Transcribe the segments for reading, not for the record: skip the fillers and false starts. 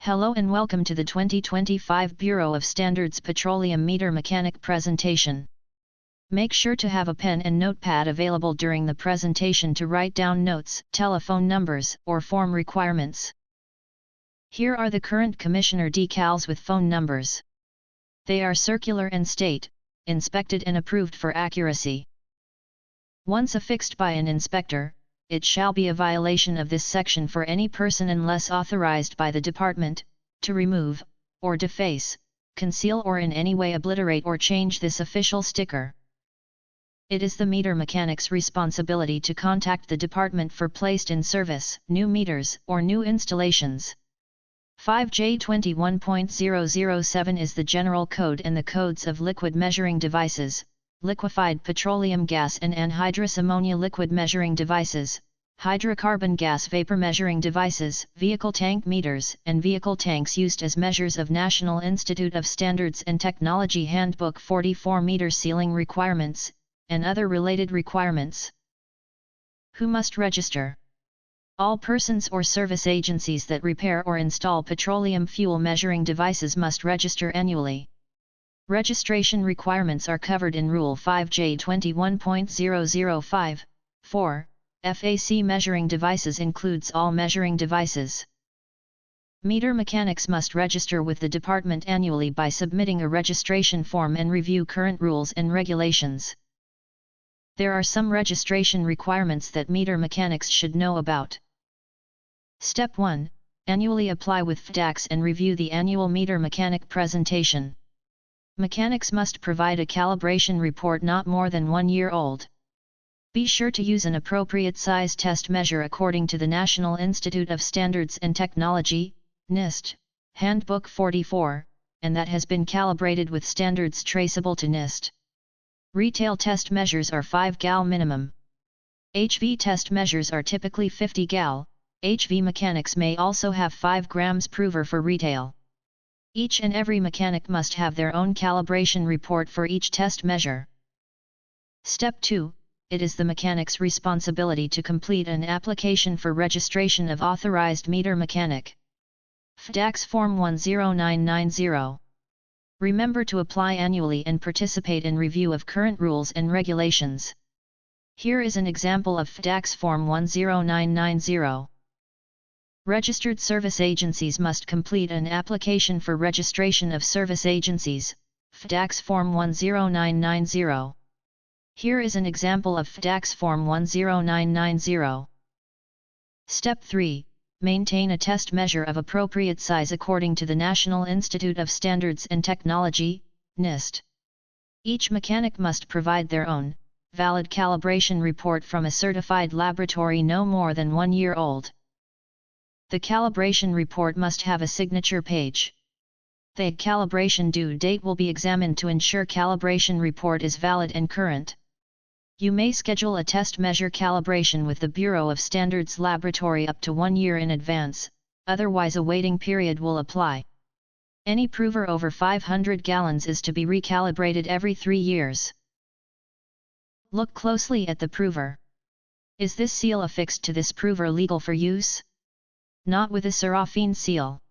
Hello and welcome to the 2025 Bureau of Standards Petroleum Meter Mechanic presentation. Make sure to have a pen and notepad available during the presentation to write down notes, telephone numbers, or form requirements. Here are the current Commissioner decals with phone numbers. They are circular and state, inspected and approved for accuracy. Once affixed by an inspector, it shall be a violation of this section for any person unless authorized by the Department, to remove, or deface, conceal or in any way obliterate or change this official sticker. It is the meter mechanic's responsibility to contact the Department for placed in service, new meters, or new installations. 5J21.007 is the general code and the codes of liquid measuring devices, liquefied petroleum gas and anhydrous ammonia liquid measuring devices, hydrocarbon gas vapor measuring devices, vehicle tank meters and vehicle tanks used as measures of National Institute of Standards and Technology Handbook 44 meter sealing requirements, and other related requirements. Who must register? All persons or service agencies that repair or install petroleum fuel measuring devices must register annually. Registration requirements are covered in Rule 5J21.005. 4. FAC measuring devices includes all measuring devices. Meter mechanics must register with the Department annually by submitting a registration form and review current rules and regulations. There are some registration requirements that meter mechanics should know about. Step 1. Annually apply with FDAX and review the annual meter mechanic presentation. Mechanics must provide a calibration report not more than 1 year old. Be sure to use an appropriate size test measure according to the National Institute of Standards and Technology, NIST, Handbook 44, and that has been calibrated with standards traceable to NIST. Retail test measures are 5 gal minimum. HV test measures are typically 50 gal. HV mechanics may also have 5 grams prover for retail. Each and every mechanic must have their own calibration report for each test measure. Step 2. It is the mechanic's responsibility to complete an application for registration of authorized meter mechanic. FDAX Form 10990. Remember to apply annually and participate in review of current rules and regulations. Here is an example of FDAX Form 10990. Registered service agencies must complete an application for registration of service agencies, FDAX Form 10990. Here is an example of FDAX Form 10990. Step 3. Maintain a test measure of appropriate size according to the National Institute of Standards and Technology, NIST. Each mechanic must provide their own, valid calibration report from a certified laboratory no more than 1 year old. The calibration report must have a signature page. The calibration due date will be examined to ensure calibration report is valid and current. You may schedule a test measure calibration with the Bureau of Standards Laboratory up to 1 year in advance, otherwise a waiting period will apply. Any prover over 500 gallons is to be recalibrated every 3 years. Look closely at the prover. Is this seal affixed to this prover legal for use? Not with a seraphine seal.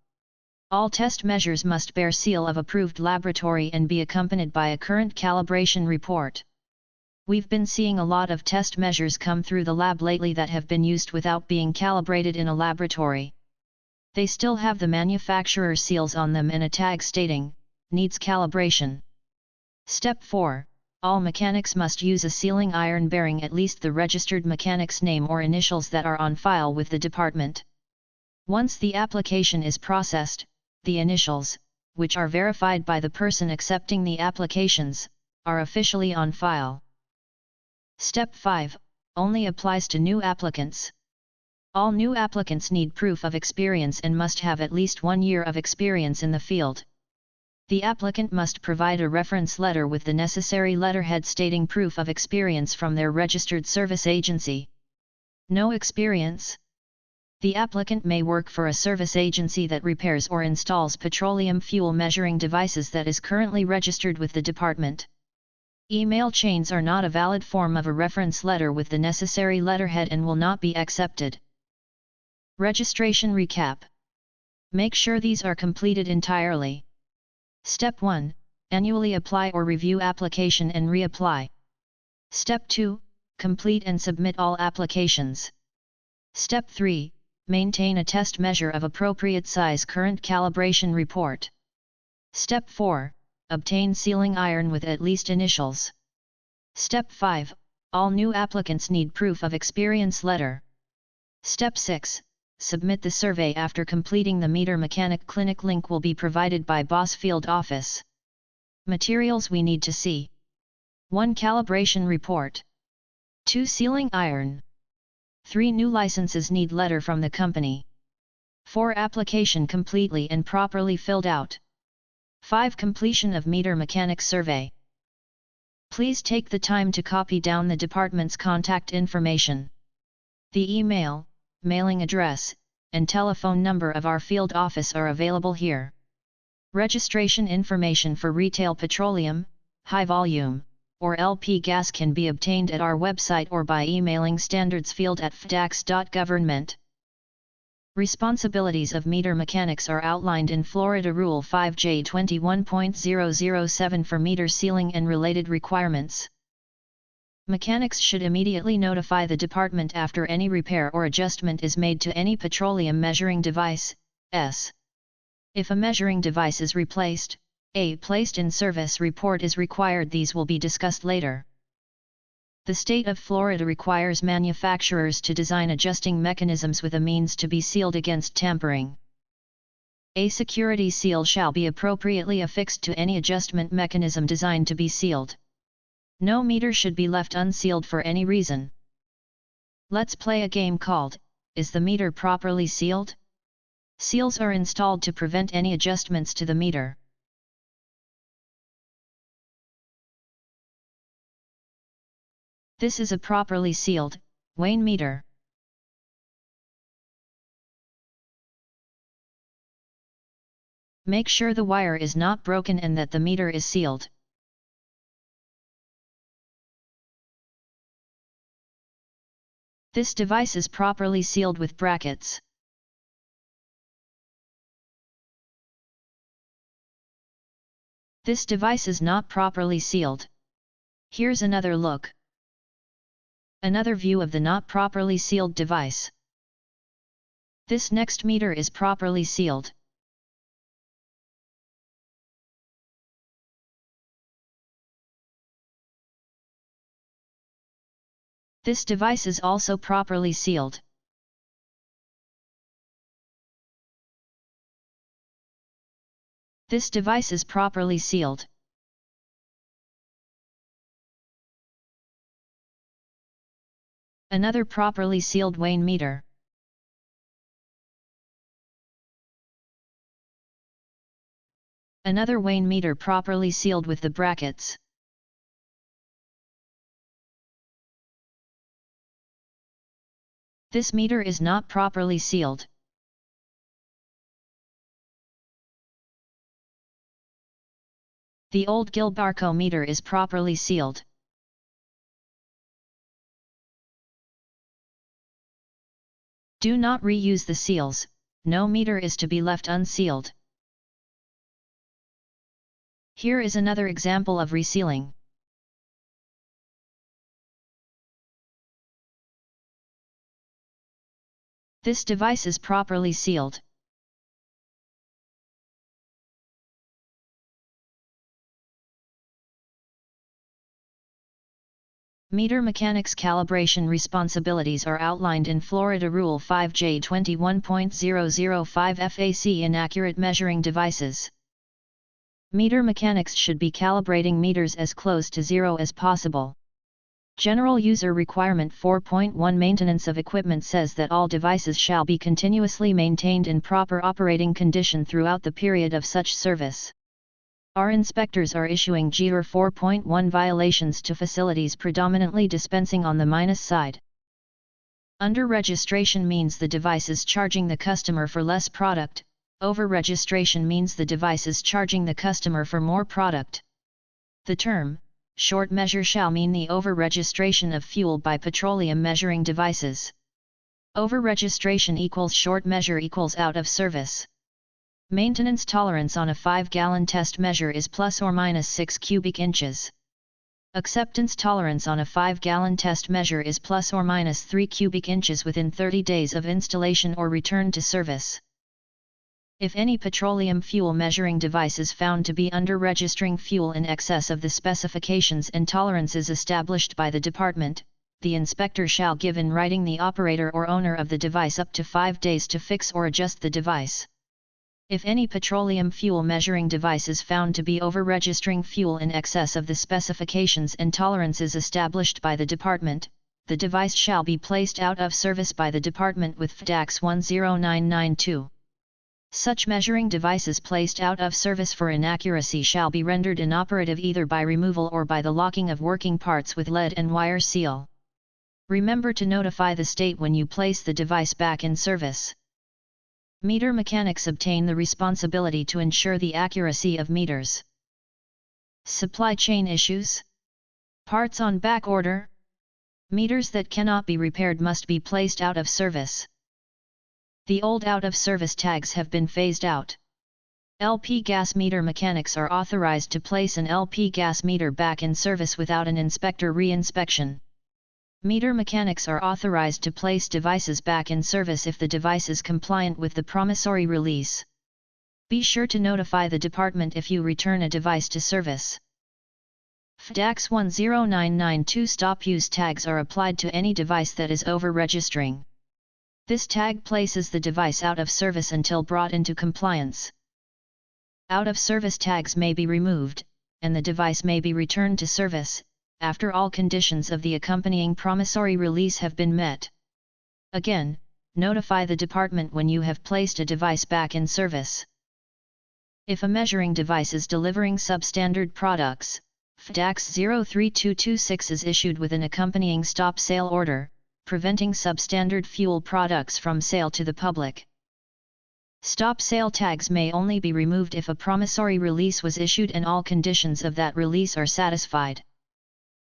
All test measures must bear seal of approved laboratory and be accompanied by a current calibration report. We've been seeing a lot of test measures come through the lab lately that have been used without being calibrated in a laboratory. They still have the manufacturer seals on them and a tag stating, needs calibration. Step 4. All mechanics must use a sealing iron bearing at least the registered mechanic's name or initials that are on file with the Department. Once the application is processed, the initials, which are verified by the person accepting the applications, are officially on file. Step 5. Only applies to new applicants. All new applicants need proof of experience and must have at least 1 year of experience in the field. The applicant must provide a reference letter with the necessary letterhead stating proof of experience from their registered service agency. No experience? The applicant may work for a service agency that repairs or installs petroleum fuel measuring devices that is currently registered with the Department. Email chains are not a valid form of a reference letter with the necessary letterhead and will not be accepted. Registration recap. Make sure these are completed entirely. Step 1. Annually apply or review application and reapply. Step 2. Complete and submit all applications. Step 3. Maintain a test measure of appropriate size current calibration report. Step 4. Obtain sealing iron with at least initials. Step 5. All new applicants need proof of experience letter. Step 6. Submit the survey after completing the meter mechanic clinic. Link will be provided by Boss Field Office. Materials we need to see. 1. Calibration report. 2. Sealing iron. 3. New licenses need letter from the company. 4. Application completely and properly filled out. 5. Completion of meter mechanic survey. Please take the time to copy down the department's contact information. The email, mailing address, and telephone number of our field office are available here. Registration information for retail petroleum, high volume, or LP gas can be obtained at our website or by emailing standardsfield@fdax.government. Responsibilities of meter mechanics are outlined in Florida Rule 5J21.007 for meter sealing and related requirements. Mechanics should immediately notify the department after any repair or adjustment is made to any petroleum measuring device, S. If a measuring device is replaced, a placed in service report is required. These will be discussed later. The state of Florida requires manufacturers to design adjusting mechanisms with a means to be sealed against tampering. A security seal shall be appropriately affixed to any adjustment mechanism designed to be sealed. No meter should be left unsealed for any reason. Let's play a game called, Is the meter properly sealed? Seals are installed to prevent any adjustments to the meter. This is a properly sealed, Wayne meter. Make sure the wire is not broken and that the meter is sealed. This device is properly sealed with brackets. This device is not properly sealed. Here's another look. Another view of the not properly sealed device. This next meter is properly sealed. This device is also properly sealed. This device is properly sealed. Another properly sealed Wayne meter. Another Wayne meter properly sealed with the brackets. This meter is not properly sealed. The old Gilbarco meter is properly sealed. Do not reuse the seals, no meter is to be left unsealed. Here is another example of resealing. This device is properly sealed. Meter mechanics calibration responsibilities are outlined in Florida Rule 5J21.005 FAC Inaccurate measuring devices. Meter mechanics should be calibrating meters as close to zero as possible. General User Requirement 4.1 Maintenance of equipment says that all devices shall be continuously maintained in proper operating condition throughout the period of such service. Our inspectors are issuing GR 4.1 violations to facilities predominantly dispensing on the minus side. Under registration means the device is charging the customer for less product, over registration means the device is charging the customer for more product. The term, short measure shall mean the over registration of fuel by petroleum measuring devices. Over registration equals short measure equals out of service. Maintenance tolerance on a 5-gallon test measure is plus or minus 6 cubic inches. Acceptance tolerance on a 5-gallon test measure is plus or minus 3 cubic inches within 30 days of installation or return to service. If any petroleum fuel measuring device is found to be under-registering fuel in excess of the specifications and tolerances established by the department, the inspector shall give in writing the operator or owner of the device up to 5 days to fix or adjust the device. If any petroleum fuel measuring device is found to be over-registering fuel in excess of the specifications and tolerances established by the department, the device shall be placed out of service by the department with FDAX 10992. Such measuring devices placed out of service for inaccuracy shall be rendered inoperative either by removal or by the locking of working parts with lead and wire seal. Remember to notify the state when you place the device back in service. Meter mechanics obtain the responsibility to ensure the accuracy of meters. Supply chain issues. Parts on back order. Meters that cannot be repaired must be placed out of service. The old out-of-service tags have been phased out. LP gas meter mechanics are authorized to place an LP gas meter back in service without an inspector re-inspection. Meter mechanics are authorized to place devices back in service if the device is compliant with the promissory release. Be sure to notify the department if you return a device to service. FDAX 10992 stop use tags are applied to any device that is over-registering. This tag places the device out of service until brought into compliance. Out-of-service tags may be removed, and the device may be returned to service, after all conditions of the accompanying promissory release have been met. Again, notify the department when you have placed a device back in service. If a measuring device is delivering substandard products, FDAX 03226 is issued with an accompanying stop sale order, preventing substandard fuel products from sale to the public. Stop sale tags may only be removed if a promissory release was issued and all conditions of that release are satisfied.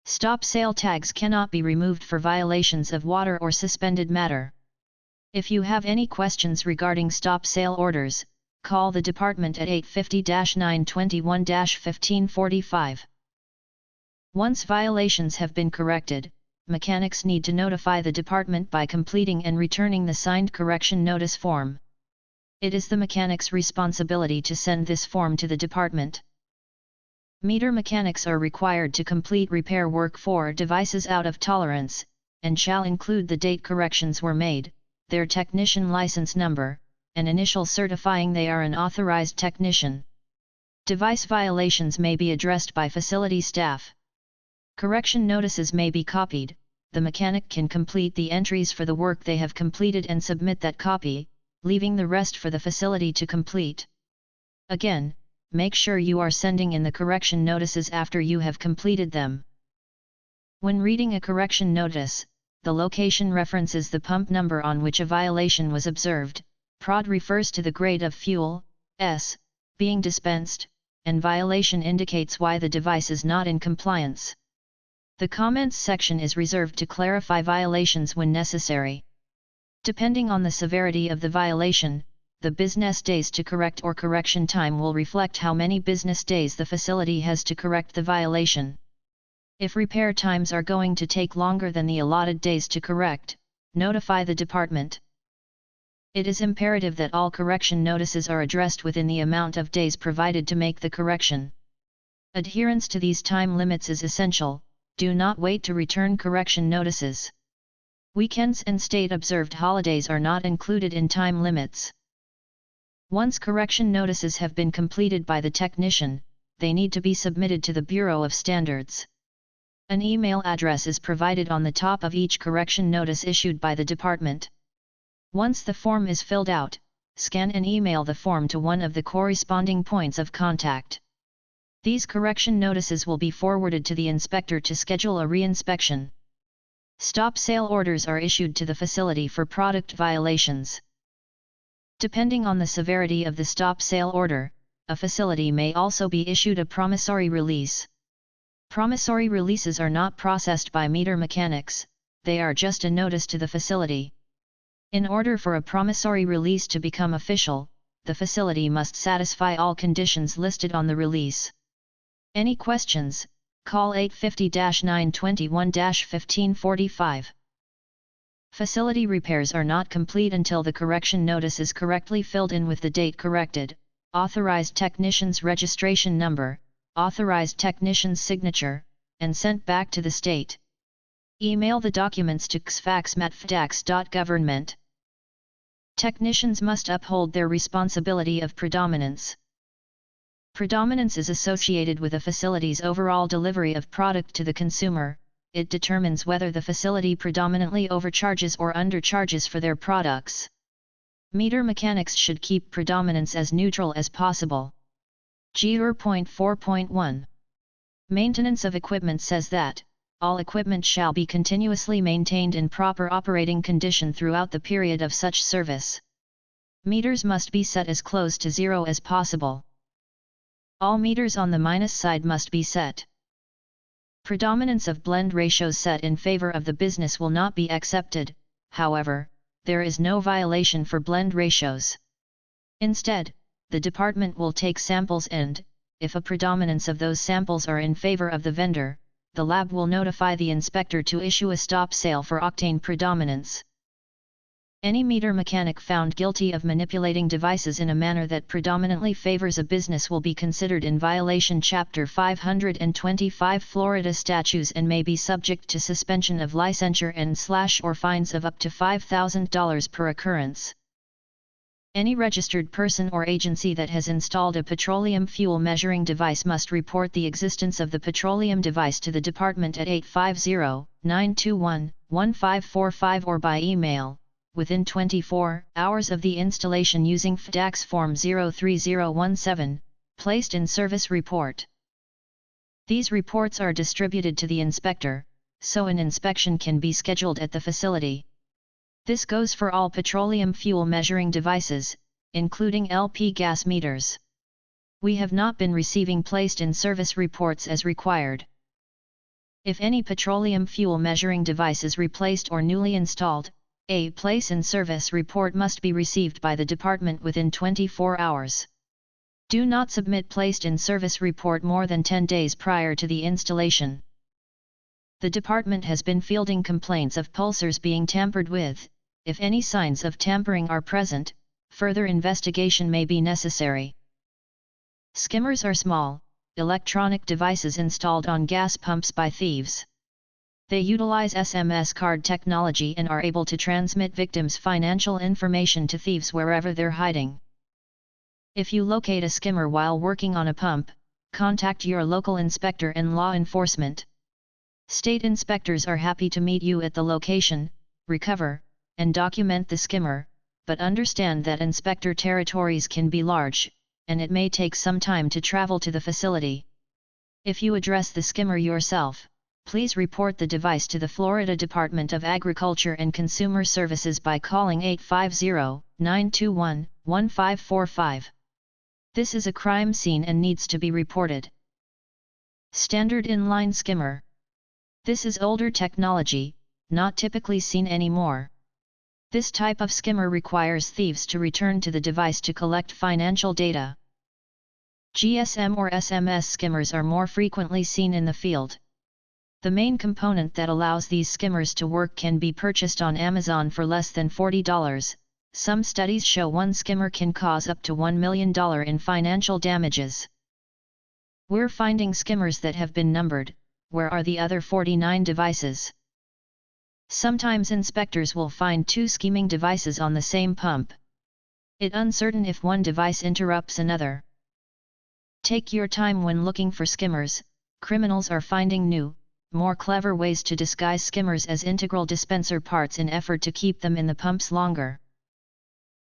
Stop sale tags cannot be removed for violations of water or suspended matter. If you have any questions regarding stop sale orders, call the department at 850-921-1545. Once violations have been corrected, mechanics need to notify the department by completing and returning the signed correction notice form. It is the mechanic's responsibility to send this form to the department. Meter mechanics are required to complete repair work for devices out of tolerance, and shall include the date corrections were made, their technician license number, and initial certifying they are an authorized technician. Device violations may be addressed by facility staff. Correction notices may be copied. The mechanic can complete the entries for the work they have completed and submit that copy, leaving the rest for the facility to complete. Again, make sure you are sending in the correction notices after you have completed them. When reading a correction notice, the location references the pump number on which a violation was observed, prod refers to the grade of fuel, S, being dispensed, and violation indicates why the device is not in compliance. The comments section is reserved to clarify violations when necessary. Depending on the severity of the violation, the business days to correct or correction time will reflect how many business days the facility has to correct the violation. If repair times are going to take longer than the allotted days to correct, notify the department. It is imperative that all correction notices are addressed within the amount of days provided to make the correction. Adherence to these time limits is essential. Do not wait to return correction notices. Weekends and state-observed holidays are not included in time limits. Once correction notices have been completed by the technician, they need to be submitted to the Bureau of Standards. An email address is provided on the top of each correction notice issued by the department. Once the form is filled out, scan and email the form to one of the corresponding points of contact. These correction notices will be forwarded to the inspector to schedule a re-inspection. Stop sale orders are issued to the facility for product violations. Depending on the severity of the stop sale order, a facility may also be issued a promissory release. Promissory releases are not processed by meter mechanics, they are just a notice to the facility. In order for a promissory release to become official, the facility must satisfy all conditions listed on the release. Any questions? Call 850-921-1545. Facility repairs are not complete until the correction notice is correctly filled in with the date corrected, authorized technician's registration number, authorized technician's signature, and sent back to the state. Email the documents to xfax@fdax.government. Technicians must uphold their responsibility of predominance. Predominance is associated with a facility's overall delivery of product to the consumer. It determines whether the facility predominantly overcharges or undercharges for their products. Meter mechanics should keep predominance as neutral as possible. Point 4.1. Maintenance of equipment says that all equipment shall be continuously maintained in proper operating condition throughout the period of such service. Meters must be set as close to zero as possible. All meters on the minus side must be set. Predominance of blend ratios set in favor of the business will not be accepted. However, there is no violation for blend ratios. Instead, the department will take samples and, if a predominance of those samples are in favor of the vendor, the lab will notify the inspector to issue a stop sale for octane predominance. Any meter mechanic found guilty of manipulating devices in a manner that predominantly favors a business will be considered in violation Chapter 525 Florida statutes and may be subject to suspension of licensure and/or fines of up to $5,000 per occurrence. Any registered person or agency that has installed a petroleum fuel measuring device must report the existence of the petroleum device to the department at 850-921-1545 or by email, within 24 hours of the installation using FDAX Form 03017, placed in service report. These reports are distributed to the inspector, so an inspection can be scheduled at the facility. This goes for all petroleum fuel measuring devices, including LP gas meters. We have not been receiving placed in service reports as required. If any petroleum fuel measuring device is replaced or newly installed, a place in service report must be received by the department within 24 hours. Do not submit placed in service report more than 10 days prior to the installation. The department has been fielding complaints of pulsers being tampered with. If any signs of tampering are present, further investigation may be necessary. Skimmers are small, electronic devices installed on gas pumps by thieves. They utilize SMS card technology and are able to transmit victims' financial information to thieves wherever they're hiding. If you locate a skimmer while working on a pump, contact your local inspector and law enforcement. State inspectors are happy to meet you at the location, recover, and document the skimmer, but understand that inspector territories can be large, and it may take some time to travel to the facility. If you address the skimmer yourself, please report the device to the Florida Department of Agriculture and Consumer Services by calling 850-921-1545. This is a crime scene and needs to be reported. Standard inline skimmer. This is older technology, not typically seen anymore. This type of skimmer requires thieves to return to the device to collect financial data. GSM or SMS skimmers are more frequently seen in the field. The main component that allows these skimmers to work can be purchased on Amazon for less than $40. Some studies show one skimmer can cause up to $1 million in financial damages. We're finding skimmers that have been numbered. Where are the other 49 devices? Sometimes inspectors will find 2 skimming devices on the same pump. It's uncertain if one device interrupts another. Take your time when looking for skimmers. Criminals are finding new, more clever ways to disguise skimmers as integral dispenser parts in effort to keep them in the pumps longer.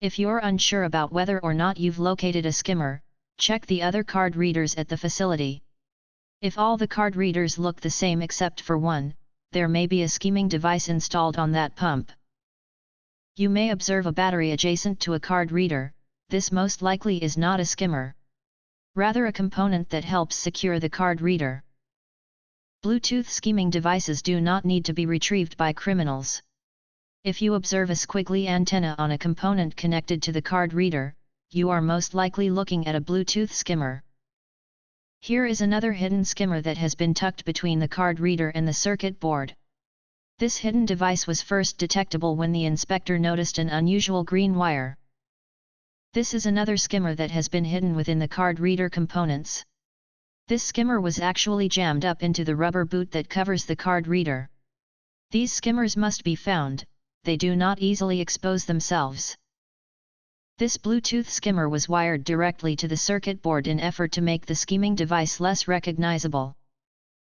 If you're unsure about whether or not you've located a skimmer, check the other card readers at the facility. If all the card readers look the same except for one, there may be a skimming device installed on that pump. You may observe a battery adjacent to a card reader. This most likely is not a skimmer. Rather a component that helps secure the card reader. Bluetooth skimming devices do not need to be retrieved by criminals. If you observe a squiggly antenna on a component connected to the card reader, you are most likely looking at a Bluetooth skimmer. Here is another hidden skimmer that has been tucked between the card reader and the circuit board. This hidden device was first detectable when the inspector noticed an unusual green wire. This is another skimmer that has been hidden within the card reader components. This skimmer was actually jammed up into the rubber boot that covers the card reader. These skimmers must be found, they do not easily expose themselves. This Bluetooth skimmer was wired directly to the circuit board in effort to make the skimming device less recognizable.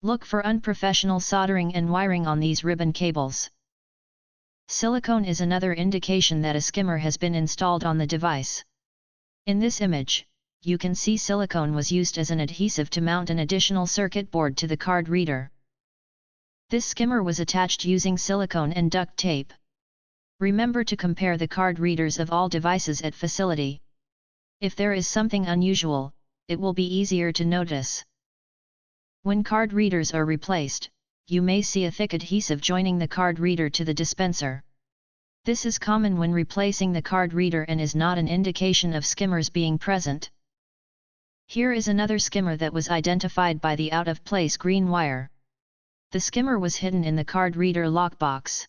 Look for unprofessional soldering and wiring on these ribbon cables. Silicone is another indication that a skimmer has been installed on the device. In this image, you can see silicone was used as an adhesive to mount an additional circuit board to the card reader. This skimmer was attached using silicone and duct tape. Remember to compare the card readers of all devices at facility. If there is something unusual, it will be easier to notice. When card readers are replaced, you may see a thick adhesive joining the card reader to the dispenser. This is common when replacing the card reader and is not an indication of skimmers being present. Here is another skimmer that was identified by the out-of-place green wire. The skimmer was hidden in the card reader lockbox.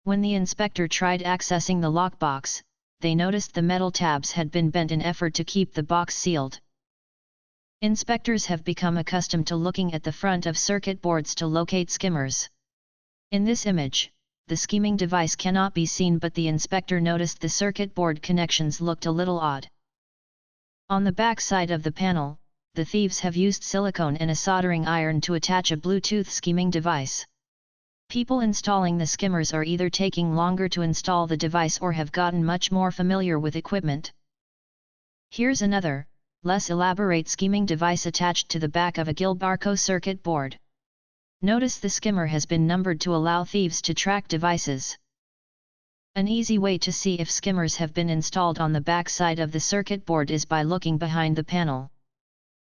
When the inspector tried accessing the lockbox, they noticed the metal tabs had been bent in effort to keep the box sealed. Inspectors have become accustomed to looking at the front of circuit boards to locate skimmers. In this image, the skimming device cannot be seen, but the inspector noticed the circuit board connections looked a little odd. On the back side of the panel, the thieves have used silicone and a soldering iron to attach a Bluetooth skimming device. People installing the skimmers are either taking longer to install the device or have gotten much more familiar with equipment. Here's another, less elaborate skimming device attached to the back of a Gilbarco circuit board. Notice the skimmer has been numbered to allow thieves to track devices. An easy way to see if skimmers have been installed on the back side of the circuit board is by looking behind the panel.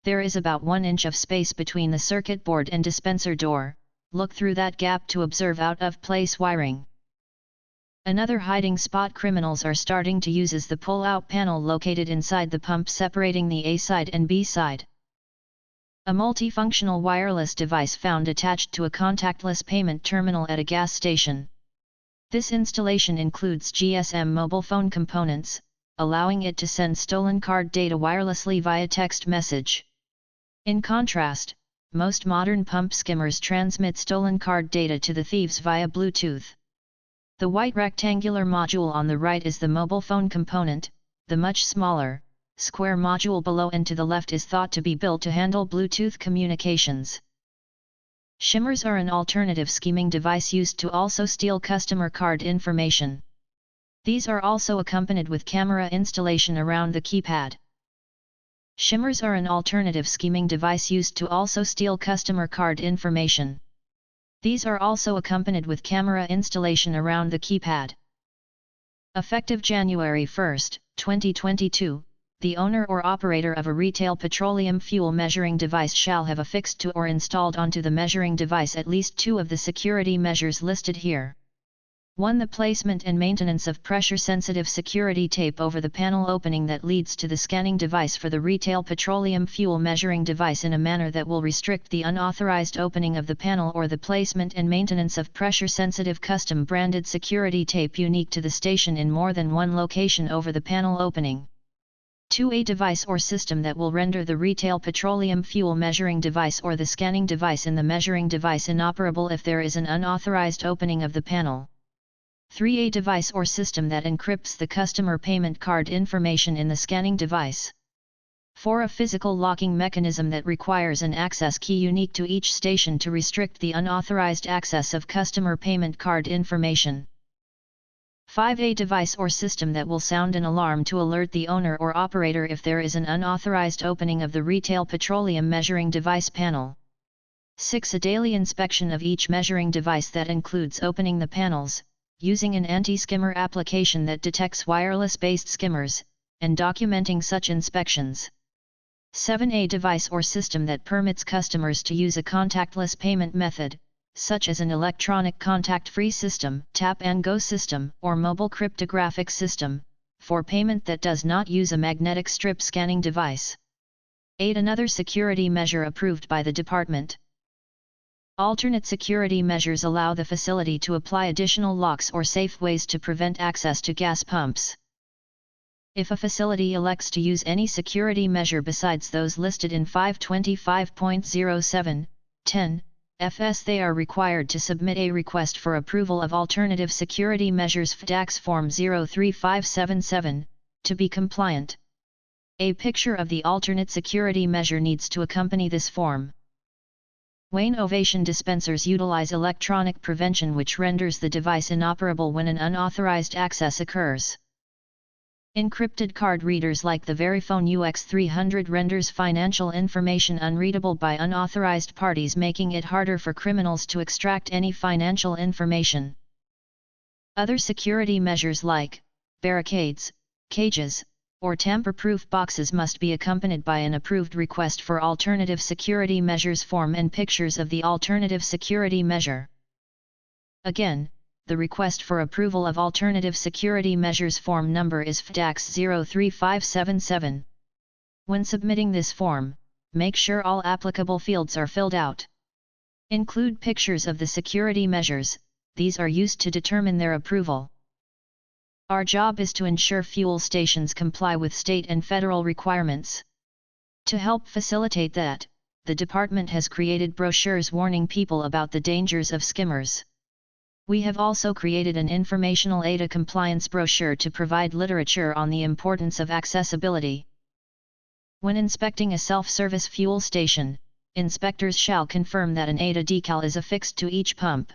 There is about 1 inch of space between the circuit board and dispenser door. Look through that gap to observe out-of-place wiring. Another hiding spot criminals are starting to use is the pull-out panel located inside the pump separating the A side and B side. A multifunctional wireless device found attached to a contactless payment terminal at a gas station. This installation includes GSM mobile phone components, allowing it to send stolen card data wirelessly via text message. In contrast, most modern pump skimmers transmit stolen card data to the thieves via Bluetooth. The white rectangular module on the right is the mobile phone component, the much smaller, square module below and to the left is thought to be built to handle Bluetooth communications. Shimmers are an alternative skimming device used to also steal customer card information. These are also accompanied with camera installation around the keypad. Shimmers are an alternative skimming device used to also steal customer card information. These are also accompanied with camera installation around the keypad. Effective January 1, 2022, the owner or operator of a retail petroleum fuel measuring device shall have affixed to or installed onto the measuring device at least 2 of the security measures listed here. 1. The placement and maintenance of pressure-sensitive security tape over the panel opening that leads to the scanning device for the retail petroleum fuel measuring device in a manner that will restrict the unauthorized opening of the panel, or the placement and maintenance of pressure-sensitive custom-branded security tape unique to the station in more than one location over the panel opening. 2. A device or system that will render the retail petroleum fuel measuring device or the scanning device in the measuring device inoperable if there is an unauthorized opening of the panel. 3. A device or system that encrypts the customer payment card information in the scanning device. 4. A physical locking mechanism that requires an access key unique to each station to restrict the unauthorized access of customer payment card information. 5. A device or system that will sound an alarm to alert the owner or operator if there is an unauthorized opening of the retail petroleum measuring device panel. 6. A daily inspection of each measuring device that includes opening the panels, using an anti-skimmer application that detects wireless-based skimmers, and documenting such inspections. 7. A device or system that permits customers to use a contactless payment method, such as an electronic contact-free system, tap-and-go system, or mobile cryptographic system, for payment that does not use a magnetic strip scanning device. 8. Another security measure approved by the department. Alternate security measures allow the facility to apply additional locks or safe ways to prevent access to gas pumps. If a facility elects to use any security measure besides those listed in 525.07.10 FS, they are required to submit a request for approval of alternative security measures FDAX Form 03577, to be compliant. A picture of the alternate security measure needs to accompany this form. Wayne Ovation dispensers utilize electronic prevention which renders the device inoperable when an unauthorized access occurs. Encrypted card readers like the Verifone UX300 renders financial information unreadable by unauthorized parties, making it harder for criminals to extract any financial information. Other security measures like barricades, cages, or tamper-proof boxes must be accompanied by an approved request for alternative security measures form and pictures of the alternative security measure. Again, the request for approval of alternative security measures form number is FDAX 03577. When submitting this form, make sure all applicable fields are filled out. Include pictures of the security measures, these are used to determine their approval. Our job is to ensure fuel stations comply with state and federal requirements. To help facilitate that, the department has created brochures warning people about the dangers of skimmers. We have also created an informational ADA compliance brochure to provide literature on the importance of accessibility. When inspecting a self-service fuel station, inspectors shall confirm that an ADA decal is affixed to each pump.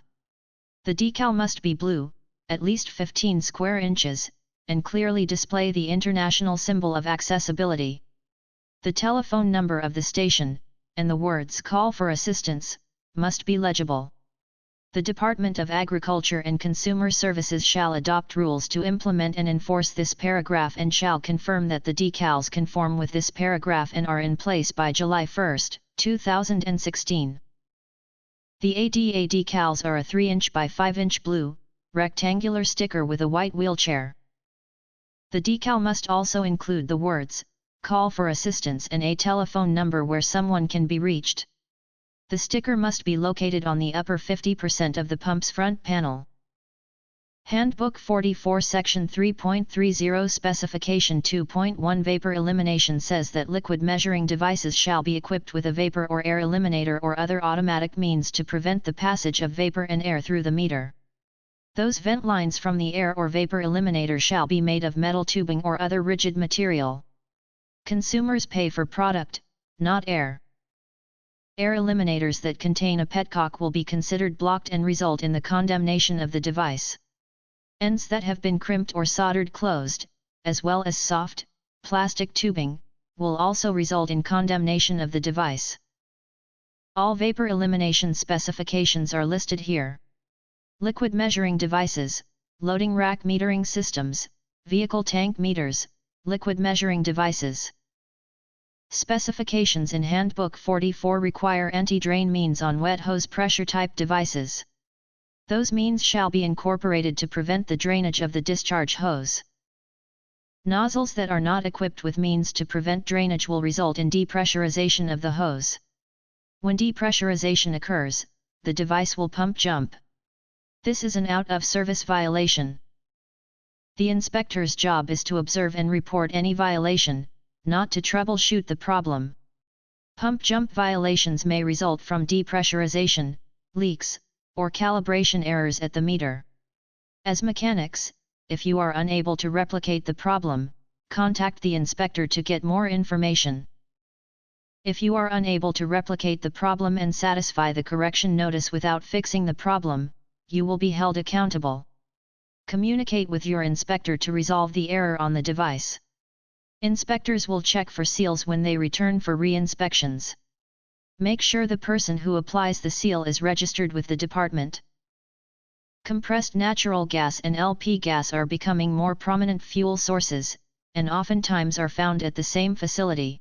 The decal must be blue, at least 15 square inches, and clearly display the international symbol of accessibility. The telephone number of the station, and the words "Call for assistance," must be legible. The Department of Agriculture and Consumer Services shall adopt rules to implement and enforce this paragraph and shall confirm that the decals conform with this paragraph and are in place by July 1, 2016. The ADA decals are a 3-inch by 5-inch blue, rectangular sticker with a white wheelchair. The decal must also include the words, "Call for assistance" and a telephone number where someone can be reached. The sticker must be located on the upper 50% of the pump's front panel. Handbook 44 Section 3.30 Specification 2.1 Vapor Elimination says that liquid measuring devices shall be equipped with a vapor or air eliminator or other automatic means to prevent the passage of vapor and air through the meter. Those vent lines from the air or vapor eliminator shall be made of metal tubing or other rigid material. Consumers pay for product, not air. Air eliminators that contain a petcock will be considered blocked and result in the condemnation of the device. Ends that have been crimped or soldered closed, as well as soft, plastic tubing, will also result in condemnation of the device. All vapor elimination specifications are listed here. Liquid measuring devices, loading rack metering systems, vehicle tank meters, liquid measuring devices. Specifications in Handbook 44 require anti-drain means on wet hose pressure type devices. Those means shall be incorporated to prevent the drainage of the discharge hose. Nozzles that are not equipped with means to prevent drainage will result in depressurization of the hose. When depressurization occurs, the device will pump jump. This is an out-of-service violation. The inspector's job is to observe and report any violation, not to troubleshoot the problem. Pump jump violations may result from depressurization, leaks, or calibration errors at the meter. As mechanics, if you are unable to replicate the problem, contact the inspector to get more information. If you are unable to replicate the problem and satisfy the correction notice without fixing the problem, you will be held accountable. Communicate with your inspector to resolve the error on the device. Inspectors will check for seals when they return for re-inspections. Make sure the person who applies the seal is registered with the department. Compressed natural gas and LP gas are becoming more prominent fuel sources, and oftentimes are found at the same facility.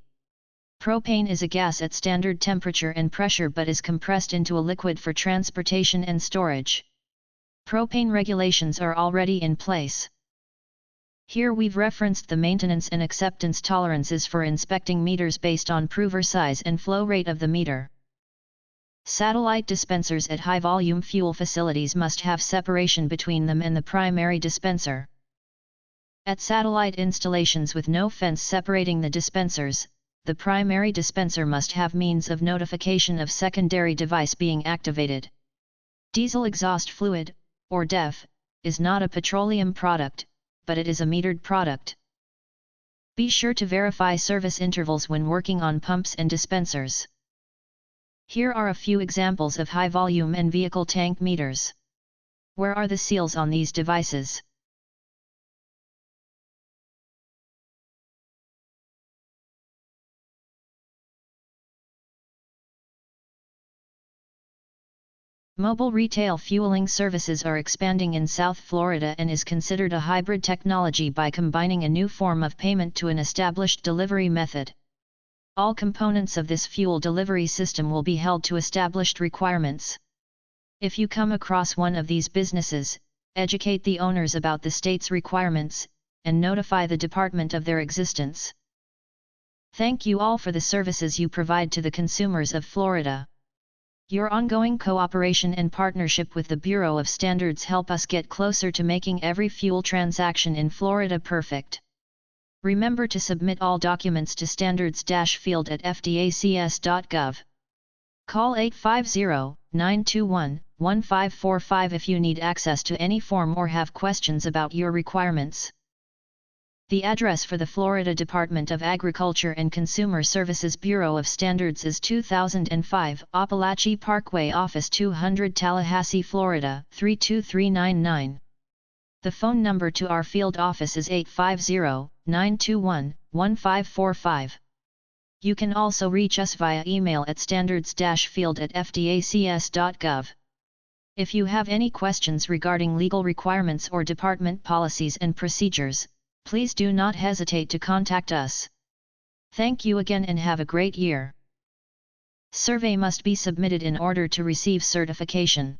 Propane is a gas at standard temperature and pressure but is compressed into a liquid for transportation and storage. Propane regulations are already in place. Here we've referenced the maintenance and acceptance tolerances for inspecting meters based on prover size and flow rate of the meter. Satellite dispensers at high-volume fuel facilities must have separation between them and the primary dispenser. At satellite installations with no fence separating the dispensers, the primary dispenser must have means of notification of secondary device being activated. Diesel exhaust fluid, or DEF, is not a petroleum product, but it is a metered product. Be sure to verify service intervals when working on pumps and dispensers. Here are a few examples of high-volume and vehicle tank meters. Where are the seals on these devices? Mobile retail fueling services are expanding in South Florida and is considered a hybrid technology by combining a new form of payment to an established delivery method. All components of this fuel delivery system will be held to established requirements. If you come across one of these businesses, educate the owners about the state's requirements, and notify the department of their existence. Thank you all for the services you provide to the consumers of Florida. Your ongoing cooperation and partnership with the Bureau of Standards help us get closer to making every fuel transaction in Florida perfect. Remember to submit all documents to standards-field@fdacs.gov. Call 850-921-1545 if you need access to any form or have questions about your requirements. The address for the Florida Department of Agriculture and Consumer Services Bureau of Standards is 2005 Appalachie Parkway, Office 200, Tallahassee, Florida 32399. The phone number to our field office is 850-921-1545. You can also reach us via email at standards-field@fdacs.gov. If you have any questions regarding legal requirements or department policies and procedures, please do not hesitate to contact us. Thank you again and have a great year. Survey must be submitted in order to receive certification.